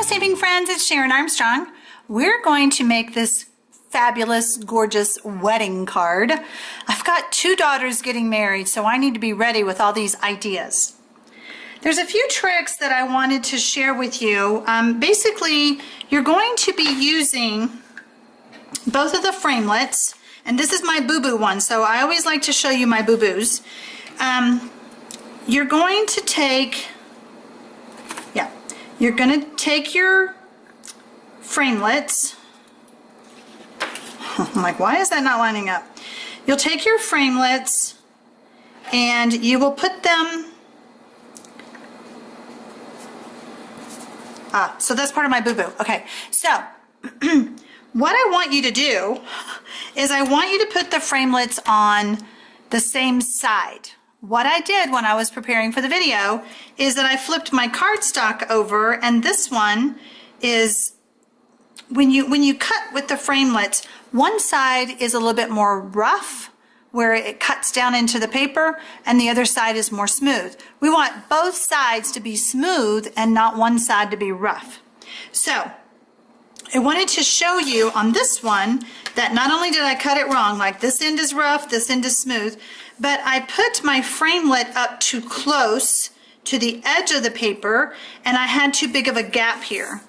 stamping friends, it's Sharon Armstrong. We're going to make this fabulous, gorgeous wedding card. I've got 2 daughters getting married, so I need to be ready with all these ideas. There's a few tricks that I wanted to share with you. Basically, you're going to be using both of the framelets, and this is my boo-boo one, so I always like to show you my boo-boos. You're going to take your framelets. I'm like, why is that not lining up? You'll take your framelets and you will put them, so that's part of my boo-boo. Okay, so what I want you to do is I want you to put the framelets on the same side. What I did when I was preparing for the video is that I flipped my cardstock over, and this one is, when you cut with the framelets, one side is a little bit more rough where it cuts down into the paper, and the other side is more smooth. We want both sides to be smooth and not one side to be rough. So I wanted to show you on this one that not only did I cut it wrong, like this end is rough, this end is smooth, but I put my framelit up too close to the edge of the paper, and I had too big of a gap here.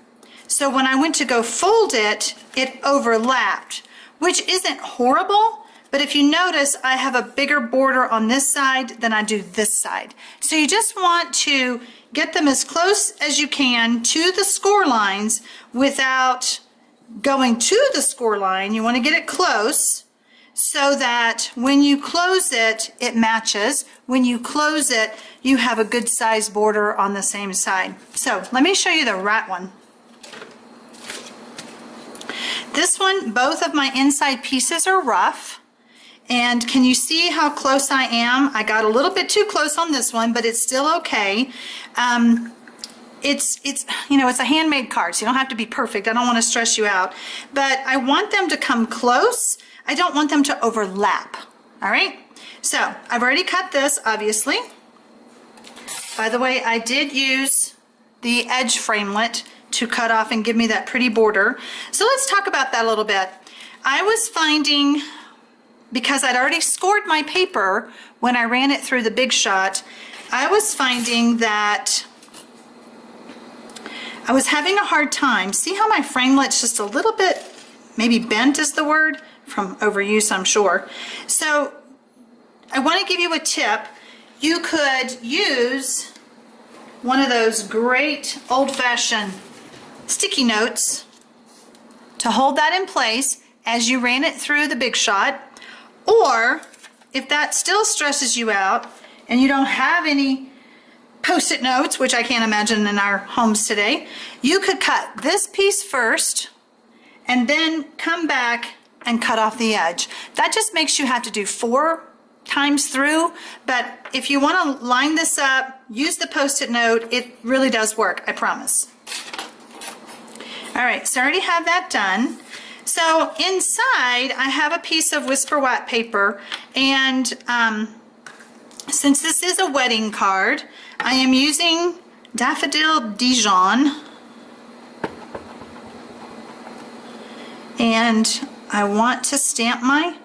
So when I went to go fold it, it overlapped, which isn't horrible, but if you notice, I have a bigger border on this side than I do this side. So you just want to get them as close as you can to the score lines without going to the score line. You want to get it close so that when you close it, it matches. When you close it, you have a good size border on the same side. So let me show you the right one. This one, both of my inside pieces are rough. And can you see how close I am? I got a little bit too close on this one, but it's still okay. It's a handmade card, so you don't have to be perfect. I don't want to stress you out, but I want them to come close. I don't want them to overlap. All right. So I've already cut this, obviously. By the way, I did use the edge framelit to cut off and give me that pretty border. So let's talk about that a little bit. I was finding, because I'd already scored my paper when I ran it through the Big Shot, I was finding that I was having a hard time. See how my framelet's just a little bit, maybe bent is the word, from overuse, I'm sure. So I want to give you a tip. You could use one of those great old-fashioned sticky notes to hold that in place as you ran it through the Big Shot. Or if that still stresses you out and you don't have any Post-it notes, which I can't imagine in our homes today, you could cut this piece first and then come back and cut off the edge. That just makes you have to do 4 times through, but if you want to line this up, use the Post-it note, it really does work, I promise. All right, so I already have that done. So inside, I have a piece of Whisper White paper, and since this is a wedding card, I am using Daffodil Dijon, and I want to stamp my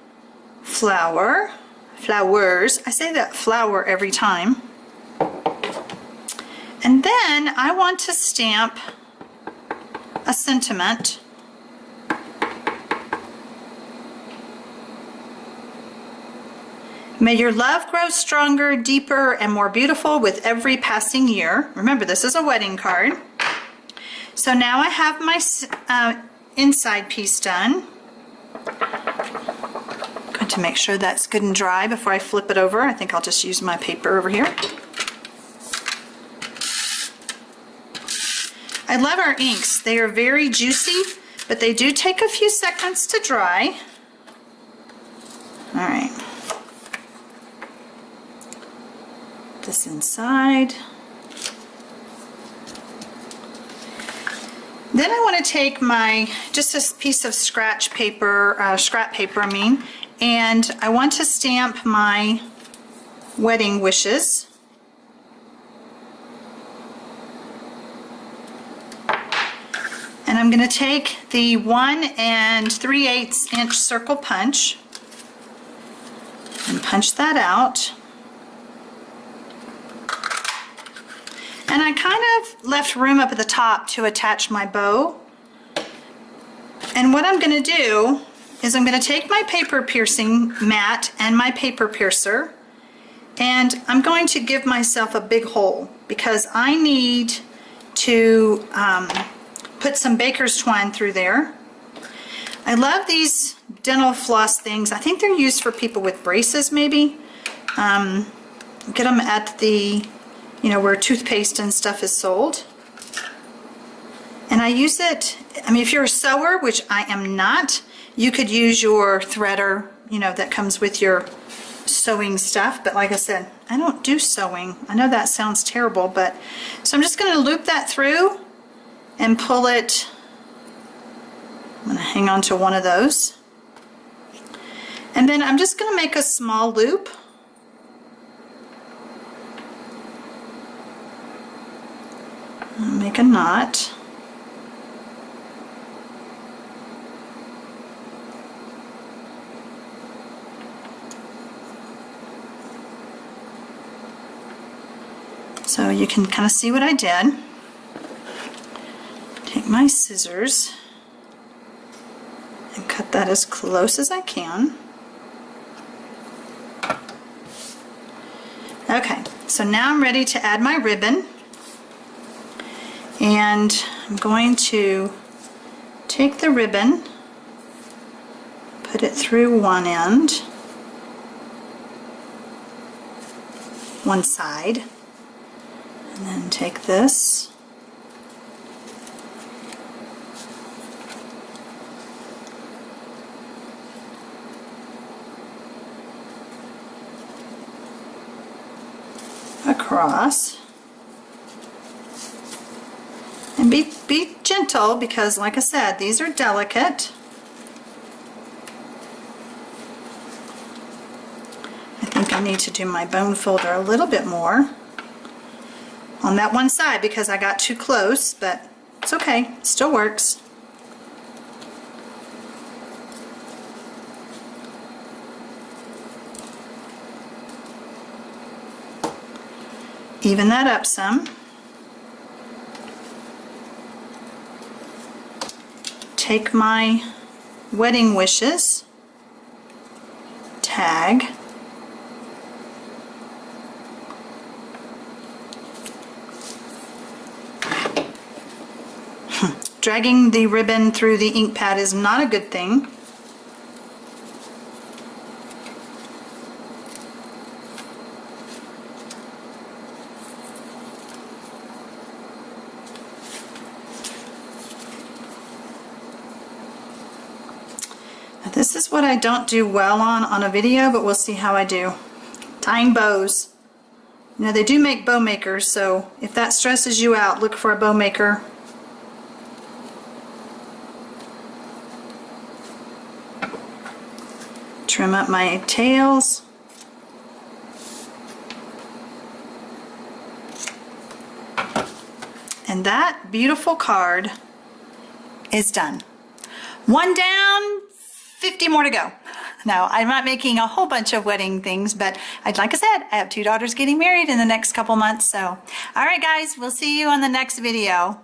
flowers. I say that flower every time. And then I want to stamp a sentiment. May your love grow stronger, deeper, and more beautiful with every passing year. Remember, this is a wedding card. So now I have my inside piece done. I'm going to make sure that's good and dry before I flip it over. I think I'll just use my paper over here. I love our inks. They are very juicy, but they do take a few seconds to dry. All right. This inside. Then I want to take just a piece of scrap paper, and I want to stamp my wedding wishes. I'm going to take the 1 3/8 inch circle punch and punch that out. And I kind of left room up at the top to attach my bow. And what I'm going to do is I'm going to take my paper piercing mat and my paper piercer, and I'm going to give myself a big hole because I need to put some baker's twine through there. I love these dental floss things. I think they're used for people with braces maybe. Get them at the, where toothpaste and stuff is sold. And I use it, if you're a sewer, which I am not, you could use your threader, that comes with your sewing stuff. But like I said, I don't do sewing. I know that sounds terrible, but so I'm just going to loop that through and pull it. I'm going to hang on to one of those. And then I'm just going to make a small loop. Make a knot. So you can kind of see what I did. Take my scissors and cut that as close as I can. Okay, so now I'm ready to add my ribbon. And I'm going to take the ribbon, put it through one end, one side, and then take this across. And be gentle because, like I said, these are delicate. I think I need to do my bone folder a little bit more on that one side because I got too close, but it's okay, it still works. Even that up some. Take my wedding wishes tag, dragging the ribbon through the ink pad is not a good thing. This is what I don't do well on a video, but we'll see how I do. Tying bows. They do make bow makers, so if that stresses you out, look for a bow maker. Trim up my tails. And that beautiful card is done. One down, 50 more to go. Now, I'm not making a whole bunch of wedding things, but like I said, I have 2 daughters getting married in the next couple months. So, all right, guys, we'll see you on the next video.